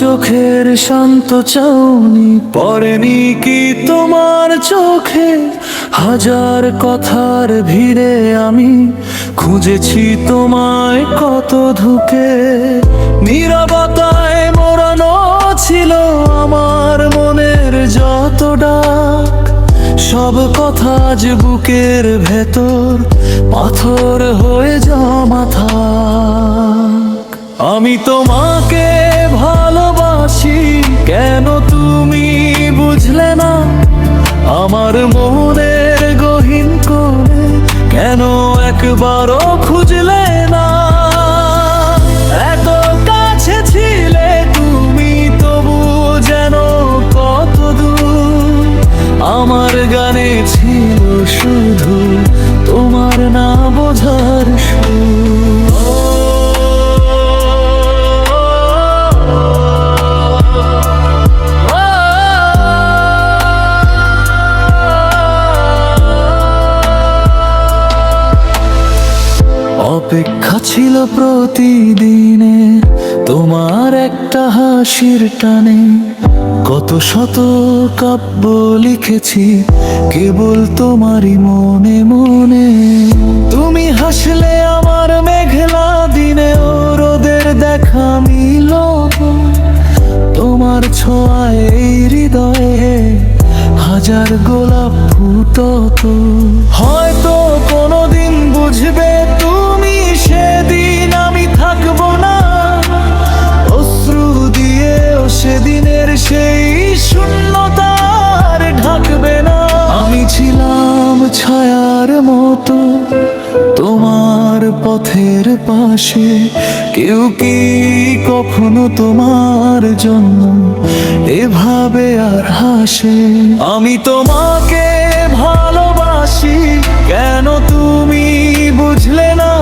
চোখের শান্ত চাউনি পড়েনি কি তোমার চোখে? হাজার কথার ভিড়ে আমি খুঁজেছি তোমায় কত ধুকে। নীরবতায় মোড়ানো ছিল আমার মনের যত ডাক, সব কথা আজ বুকের ভেতর পাথর হয়ে জমা থাক। আমি তোমাকে ভালোবাসি, কেন তুমি বুঝলে না? আমার মনের গহীন করে কেন একবারও খুঁজলে না? এত কাছে ছিলে তুমি, তবু যেন কত দূর। আমার গানে ছিল শুধু তোমার না বোঝার সুর। অপেক্ষা ছিল প্রতিদিনে তোমার একটা হাসির টানে। কত শত কাব্য লিখেছি কেবল তোমারই মনে মনে। তুমি হাসলে আমার মেঘলা দিনে ও রোদের দেখা মিল। তোমার ছোঁয়ায় এই হৃদয়ে হাজার গোলাপ ফুটত। হয়তো কোনোদিন বুঝবে তুমি, সেদিন আমি থাকবো না। অশ্রু দিয়েও সেদিনের সেই শূন্যতার ঢাকবে না। আমি ছিলাম ছায়ার মতো তোমার পথের পাশে। কেউ কি কখনো তোমার জন্য এভাবে আর হাসে? আমি তোমাকে ভালোবাসি, কেন তুমি বুঝলে না?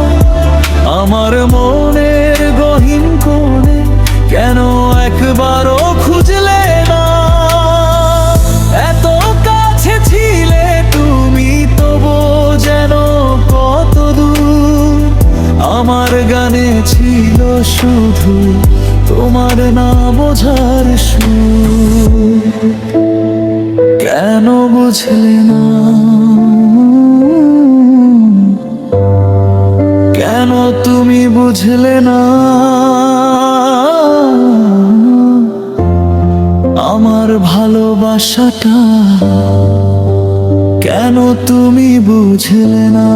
আমার মনের গহীন কোণে কেন একবারও খুঁজলে না? এত কাছে ছিলে তুমি, তবু যেন কত দূর। আমার গানে ছিল শুধু তোমার না বোঝার সুর। কেন বুঝলে না? কেন তুমি বুঝলে না? আমার ভালোবাসাটা কেন তুমি বুঝলে না?